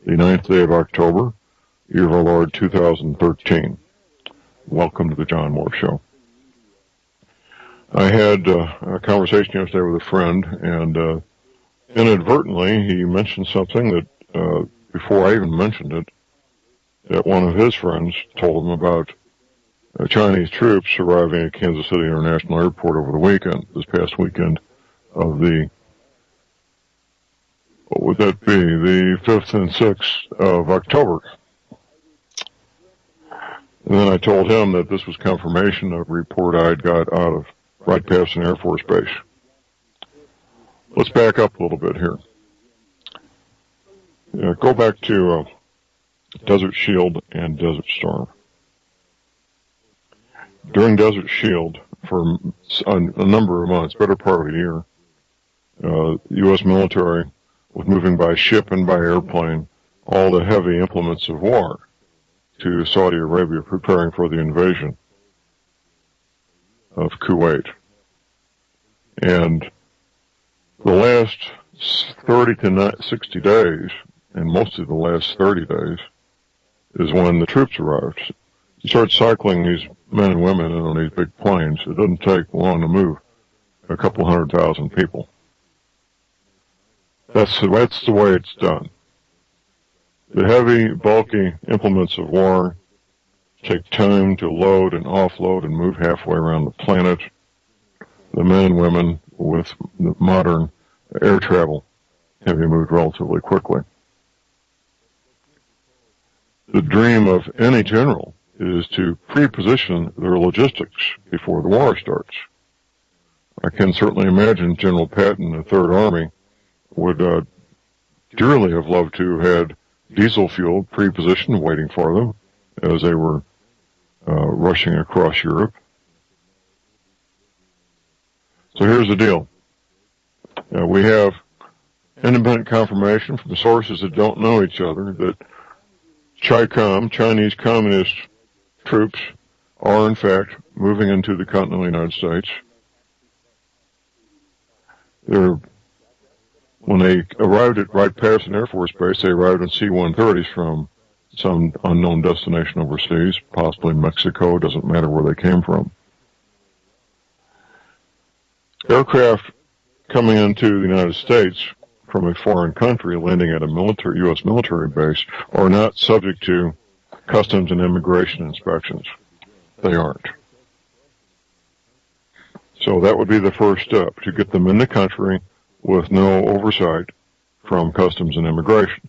the 9th day of October, year of our Lord 2013. Welcome to the John Moore Show. I had a conversation yesterday with a friend, and inadvertently he mentioned something that, before I even mentioned it, that one of his friends told him about Chinese troops arriving at Kansas City International Airport over the weekend, this past weekend of the, what would that be, the 5th and 6th of October. And then I told him that this was confirmation of a report I'd got out of Wright-Patterson Air Force Base. Let's back up a little bit here. Go back to Desert Shield and Desert Storm. During Desert Shield, for a number of months, better part of a year, the U.S. military was moving by ship and by airplane all the heavy implements of war to Saudi Arabia, preparing for the invasion of Kuwait. And the last 30 to 60 days, and mostly the last 30 days, is when the troops arrived. You start cycling these men and women in on these big planes. It doesn't take long to move a couple 100,000 people. That's the way it's done. The heavy, bulky implements of war take time to load and offload and move halfway around the planet. The men and women with the modern air travel can be moved relatively quickly. The dream of any general is to pre-position their logistics before the war starts. I can certainly imagine General Patton, the Third Army, would dearly have loved to have had diesel fuel pre-positioned waiting for them as they were rushing across Europe. So here's the deal. We have independent confirmation from sources that don't know each other that CHICOM, Chinese Communist troops, are in fact moving into the continental United States. When they arrived at Wright-Patterson Air Force Base, they arrived in C-130s from some unknown destination overseas, possibly Mexico, doesn't matter where they came from. Aircraft coming into the United States from a foreign country, landing at a U.S. military base, are not subject to customs and immigration inspections. They aren't. So that would be the first step, to get them in the country with no oversight from customs and immigration,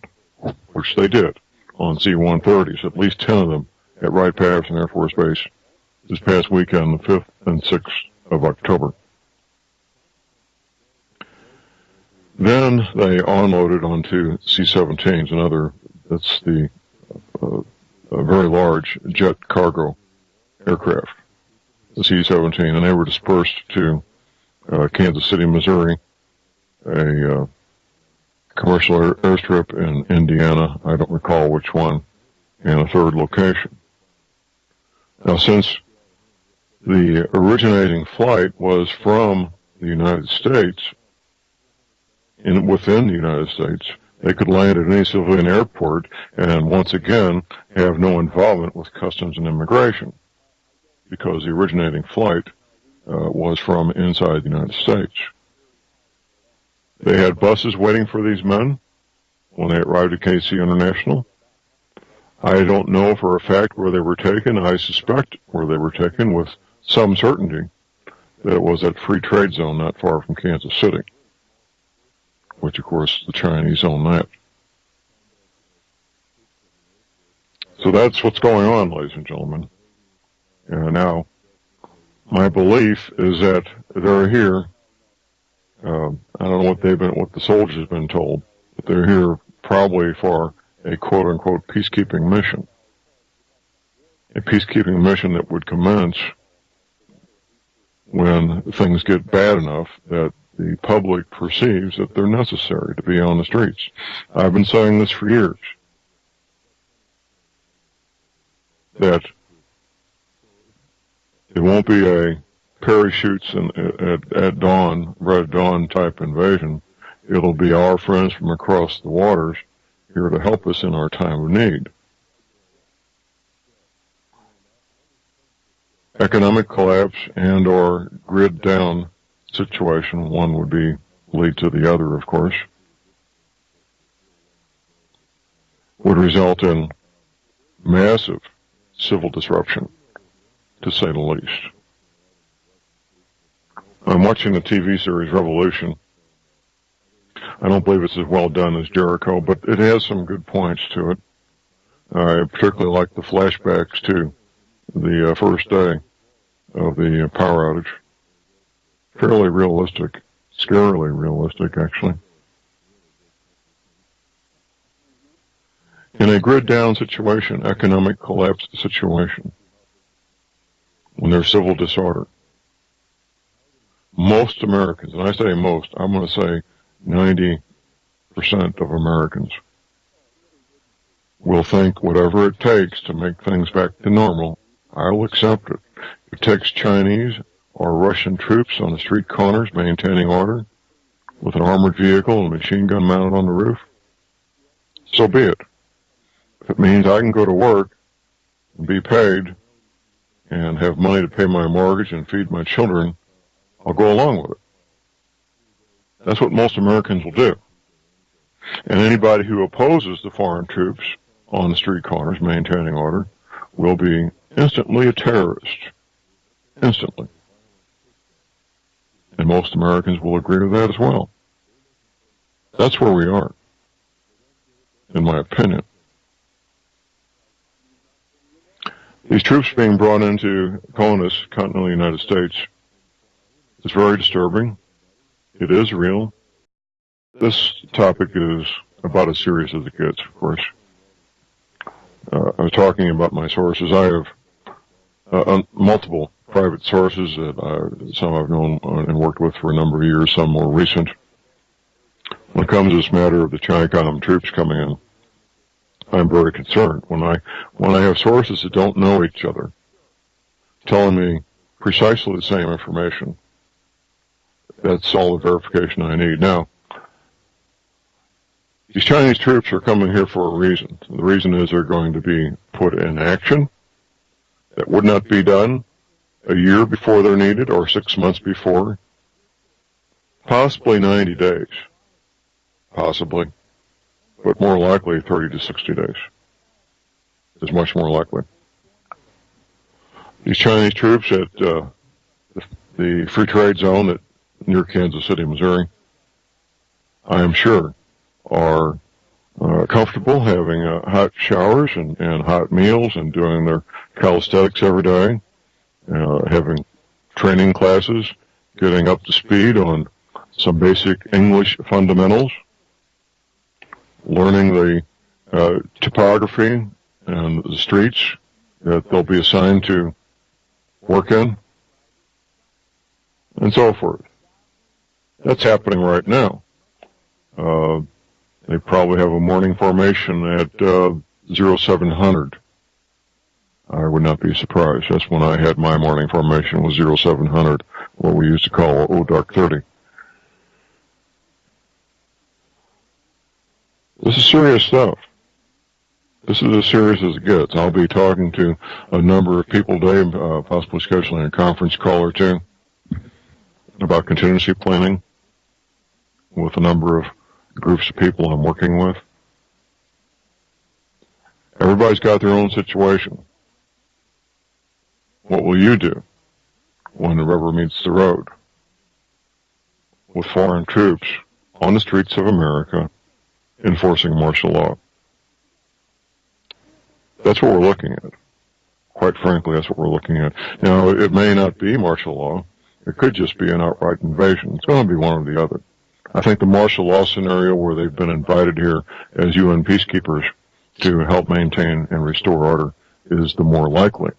which they did on C-130s, at least 10 of them at Wright-Patterson Air Force Base this past weekend, the 5th and 6th of October. Then they unloaded onto C-17s, that's the a very large jet cargo aircraft, the C-17, and they were dispersed to Kansas City, Missouri, a commercial airstrip in Indiana, I don't recall which one, and a third location. Now, since the originating flight was from the United States, within the United States, they could land at any civilian airport and once again have no involvement with customs and immigration, because the originating flight was from inside the United States. They had buses waiting for these men when they arrived at KC International. I don't know for a fact where they were taken. I suspect where they were taken with some certainty that it was that free trade zone not far from Kansas City, which, of course, the Chinese own that. So that's what's going on, ladies and gentlemen. Now, my belief is that they're here. I don't know what the soldiers have been told, but they're here probably for a quote-unquote peacekeeping mission. A peacekeeping mission that would commence when things get bad enough that the public perceives that they're necessary to be on the streets. I've been saying this for years, that it won't be a parachutes at dawn, red dawn type invasion. It'll be our friends from across the waters here to help us in our time of need. Economic collapse and or grid down situation, one would lead to the other, of course, would result in massive civil disruption, to say the least. I'm watching the TV series Revolution. I don't believe it's as well done as Jericho, but it has some good points to it. I particularly like the flashbacks to the first day of the power outage. Fairly realistic, scarily realistic, actually. In a grid down situation, economic collapse situation, when there's civil disorder, most Americans, and I say most, I'm going to say 90% of Americans will think whatever it takes to make things back to normal, I'll accept it. If it takes Chinese or Russian troops on the street corners maintaining order with an armored vehicle and a machine gun mounted on the roof, so be it. If it means I can go to work and be paid and have money to pay my mortgage and feed my children, I'll go along with it. That's what most Americans will do. And anybody who opposes the foreign troops on the street corners maintaining order will be instantly a terrorist. Instantly. And most Americans will agree with that as well. That's where we are, in my opinion. These troops being brought into colonists, continental United States, is very disturbing. It is real. This topic is about as serious as it gets, of course. I was talking about my sources. I have multiple private sources that some I've known and worked with for a number of years, some more recent. When it comes to this matter of the Chi-Com troops coming in, I'm very concerned. When I have sources that don't know each other telling me precisely the same information, that's all the verification I need. Now, these Chinese troops are coming here for a reason. The reason is they're going to be put in action. That would not be done a year before they're needed or 6 months before. Possibly 90 days. Possibly. But more likely 30 to 60 days. Is much more likely. These Chinese troops at the free trade zone near Kansas City, Missouri, I am sure are comfortable having hot showers and hot meals and doing their calisthenics every day, having training classes, getting up to speed on some basic English fundamentals, learning the topography and the streets that they'll be assigned to work in, and so forth. That's happening right now. They probably have a morning formation at 0700. I would not be surprised. That's when I had my morning formation, was 0700, what we used to call Dark 30. This is serious stuff. This is as serious as it gets. I'll be talking to a number of people today, possibly scheduling a conference call or two about contingency planning with a number of groups of people I'm working with. Everybody's got their own situation. What will you do when the rubber meets the road with foreign troops on the streets of America enforcing martial law? That's what we're looking at. Quite frankly, that's what we're looking at. Now, it may not be martial law. It could just be an outright invasion. It's going to be one or the other. I think the martial law scenario where they've been invited here as UN peacekeepers to help maintain and restore order is the more likely.